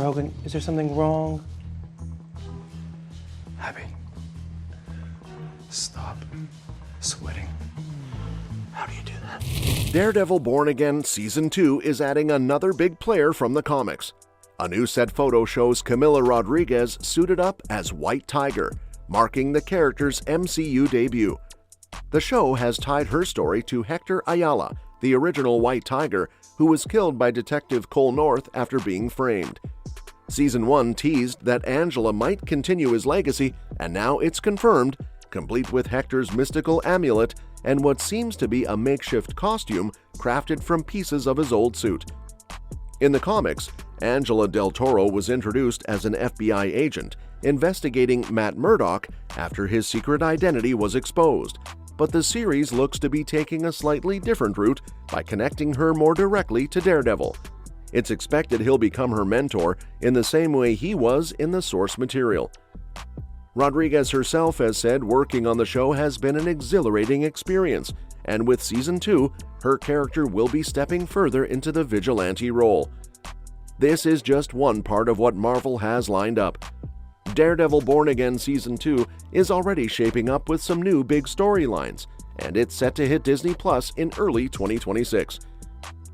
Hogan, is there something wrong? Abby, stop sweating. How do you do that? Daredevil Born Again Season 2 is adding another big player from the comics. A new set photo shows Camila Rodriguez suited up as White Tiger, marking the character's MCU debut. The show has tied her story to Hector Ayala, the original White Tiger, who was killed by Detective Cole North after being framed. Season 1 teased that Angela might continue his legacy, and now it's confirmed, complete with Hector's mystical amulet and what seems to be a makeshift costume crafted from pieces of his old suit. In the comics, Angela Del Toro was introduced as an FBI agent investigating Matt Murdock after his secret identity was exposed, but the series looks to be taking a slightly different route by connecting her more directly to Daredevil. It's expected he'll become her mentor in the same way he was in the source material. Rodriguez herself has said working on the show has been an exhilarating experience, and with Season 2, her character will be stepping further into the vigilante role. This is just one part of what Marvel has lined up. Daredevil Born Again Season 2 is already shaping up with some new big storylines, and it's set to hit Disney Plus in early 2026.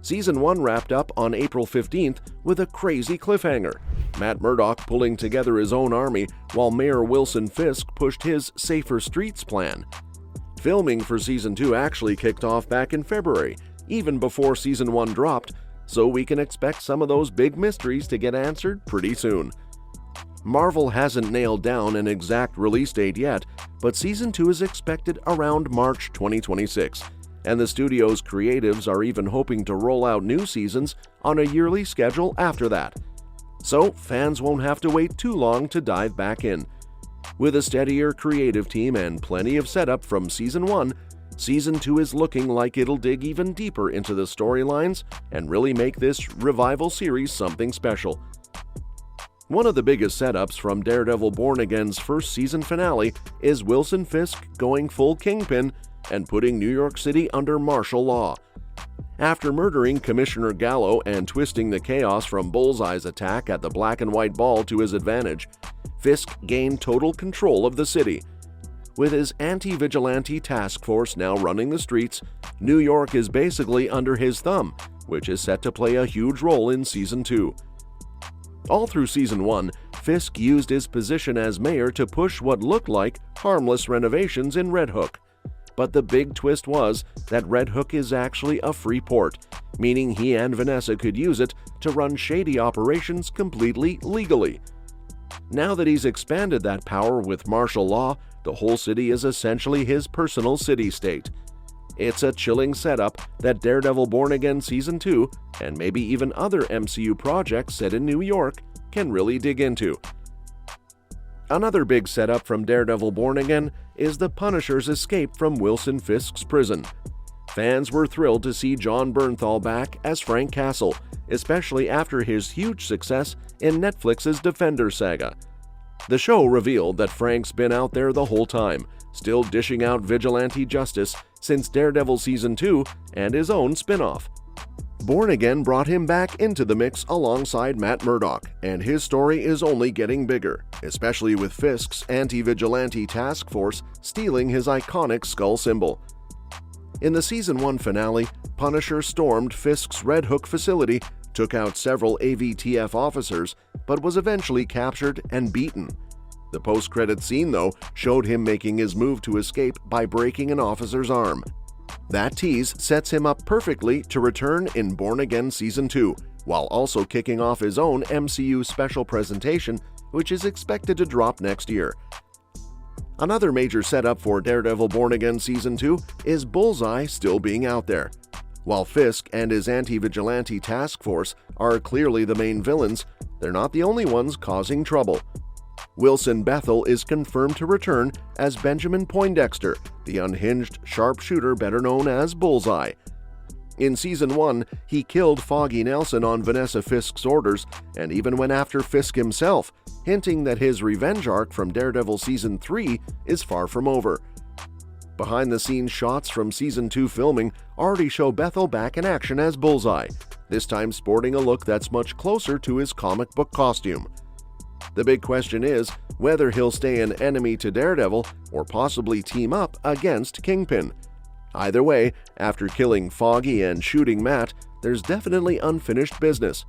Season 1 wrapped up on April 15th with a crazy cliffhanger, Matt Murdock pulling together his own army while Mayor Wilson Fisk pushed his Safer Streets plan. Filming for Season 2 actually kicked off back in February, even before Season 1 dropped, so we can expect some of those big mysteries to get answered pretty soon. Marvel hasn't nailed down an exact release date yet, but Season 2 is expected around March 2026, and the studio's creatives are even hoping to roll out new seasons on a yearly schedule after that. So fans won't have to wait too long to dive back in. With a steadier creative team and plenty of setup from Season 1, Season 2 is looking like it'll dig even deeper into the storylines and really make this revival series something special. One of the biggest setups from Daredevil Born Again's first season finale is Wilson Fisk going full kingpin and putting New York City under martial law. After murdering Commissioner Gallo and twisting the chaos from Bullseye's attack at the Black and White Ball to his advantage, Fisk gained total control of the city. With his anti-vigilante task force now running the streets, New York is basically under his thumb, which is set to play a huge role in Season 2. All through Season 1, Fisk used his position as mayor to push what looked like harmless renovations in Red Hook. But the big twist was that Red Hook is actually a free port, meaning he and Vanessa could use it to run shady operations completely legally. Now that he's expanded that power with martial law, the whole city is essentially his personal city-state. It's a chilling setup that Daredevil Born Again Season 2, and maybe even other MCU projects set in New York, can really dig into. Another big setup from Daredevil Born Again is the Punisher's escape from Wilson Fisk's prison. Fans were thrilled to see John Bernthal back as Frank Castle, especially after his huge success in Netflix's Defender saga. The show revealed that Frank's been out there the whole time, still dishing out vigilante justice since Daredevil Season 2 and his own spin-off. Born Again brought him back into the mix alongside Matt Murdock, and his story is only getting bigger, especially with Fisk's anti-vigilante task force stealing his iconic skull symbol. In the Season 1 finale, Punisher stormed Fisk's Red Hook facility, took out several AVTF officers, but was eventually captured and beaten. The post-credit scene, though, showed him making his move to escape by breaking an officer's arm. That tease sets him up perfectly to return in Born Again Season 2, while also kicking off his own MCU special presentation, which is expected to drop next year. Another major setup for Daredevil Born Again Season 2 is Bullseye still being out there. While Fisk and his anti-vigilante task force are clearly the main villains, they're not the only ones causing trouble. Wilson Bethel is confirmed to return as Benjamin Poindexter, the unhinged sharpshooter better known as Bullseye. In Season 1, he killed Foggy Nelson on Vanessa Fisk's orders and even went after Fisk himself, hinting that his revenge arc from Daredevil Season 3 is far from over. Behind-the-scenes shots from Season 2 filming already show Bethel back in action as Bullseye, this time sporting a look that's much closer to his comic book costume. The big question is whether he'll stay an enemy to Daredevil or possibly team up against Kingpin. Either way, after killing Foggy and shooting Matt, there's definitely unfinished business.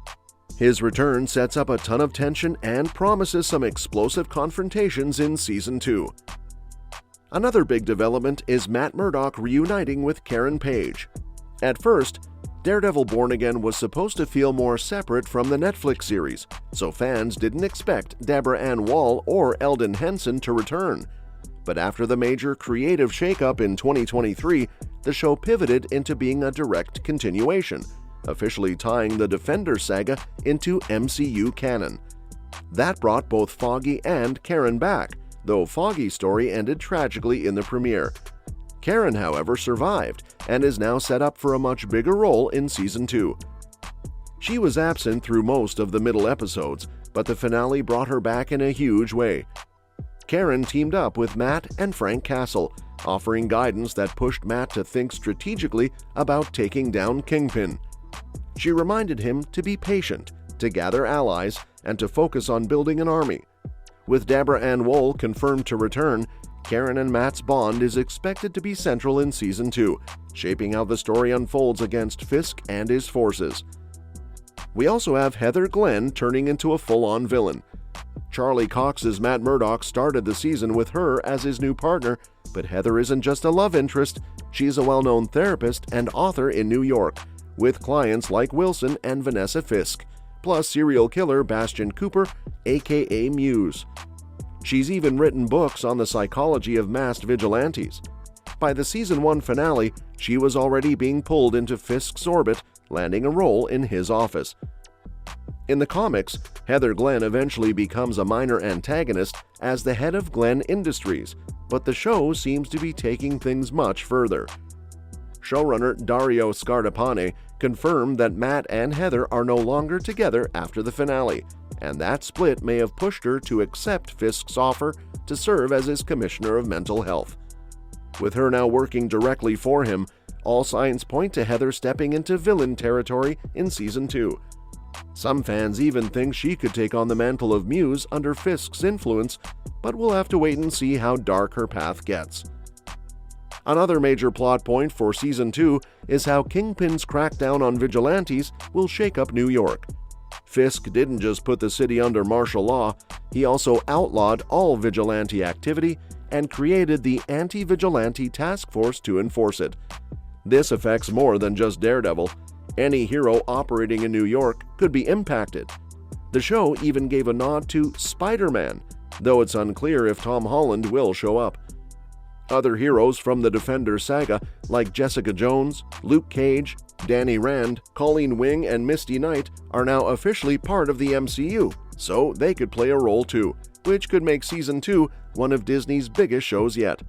His return sets up a ton of tension and promises some explosive confrontations in Season 2. Another big development is Matt Murdock reuniting with Karen Page. At first, Daredevil Born Again was supposed to feel more separate from the Netflix series, so fans didn't expect Deborah Ann Woll or Eldon Henson to return. But after the major creative shakeup in 2023, the show pivoted into being a direct continuation, officially tying the Defender saga into MCU canon. That brought both Foggy and Karen back, though Foggy's story ended tragically in the premiere. Karen, however, survived and is now set up for a much bigger role in Season 2. She was absent through most of the middle episodes, but the finale brought her back in a huge way. Karen teamed up with Matt and Frank Castle, offering guidance that pushed Matt to think strategically about taking down Kingpin. She reminded him to be patient, to gather allies, and to focus on building an army. With Deborah Ann Woll confirmed to return, Karen and Matt's bond is expected to be central in Season 2, shaping how the story unfolds against Fisk and his forces. We also have Heather Glenn turning into a full-on villain. Charlie Cox's Matt Murdock started the season with her as his new partner, but Heather isn't just a love interest, she's a well-known therapist and author in New York, with clients like Wilson and Vanessa Fisk, plus serial killer Bastian Cooper, aka Muse. She's even written books on the psychology of masked vigilantes. By the Season 1 finale, she was already being pulled into Fisk's orbit, landing a role in his office. In the comics, Heather Glenn eventually becomes a minor antagonist as the head of Glenn Industries, but the show seems to be taking things much further. Showrunner Dario Scardapane confirmed that Matt and Heather are no longer together after the finale, and that split may have pushed her to accept Fisk's offer to serve as his Commissioner of Mental Health. With her now working directly for him, all signs point to Heather stepping into villain territory in Season 2. Some fans even think she could take on the mantle of Muse under Fisk's influence, but we'll have to wait and see how dark her path gets. Another major plot point for Season 2 is how Kingpin's crackdown on vigilantes will shake up New York. Fisk didn't just put the city under martial law, he also outlawed all vigilante activity and created the Anti-Vigilante Task Force to enforce it. This affects more than just Daredevil. Any hero operating in New York could be impacted. The show even gave a nod to Spider-Man, though it's unclear if Tom Holland will show up. Other heroes from the Defender saga, like Jessica Jones, Luke Cage, Danny Rand, Colleen Wing, and Misty Knight, are now officially part of the MCU, so they could play a role too, which could make Season 2 one of Disney's biggest shows yet.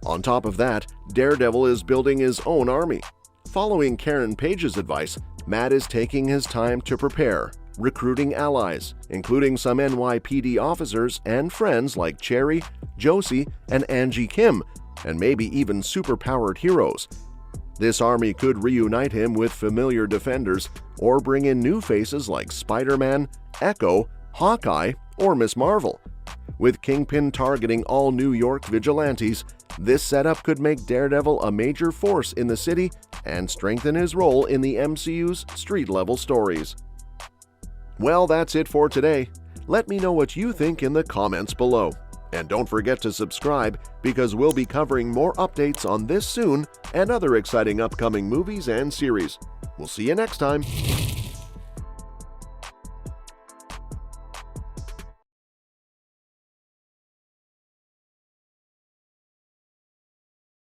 On top of that, Daredevil is building his own army. Following Karen Page's advice, Matt is taking his time to prepare, recruiting allies, including some NYPD officers and friends like Cherry, Josie, and Angie Kim, and maybe even superpowered heroes. This army could reunite him with familiar defenders or bring in new faces like Spider-Man, Echo, Hawkeye, or Miss Marvel. With Kingpin targeting all New York vigilantes, this setup could make Daredevil a major force in the city and strengthen his role in the MCU's street-level stories. Well, that's it for today. Let me know what you think in the comments below. And don't forget to subscribe because we'll be covering more updates on this soon and other exciting upcoming movies and series. We'll see you next time.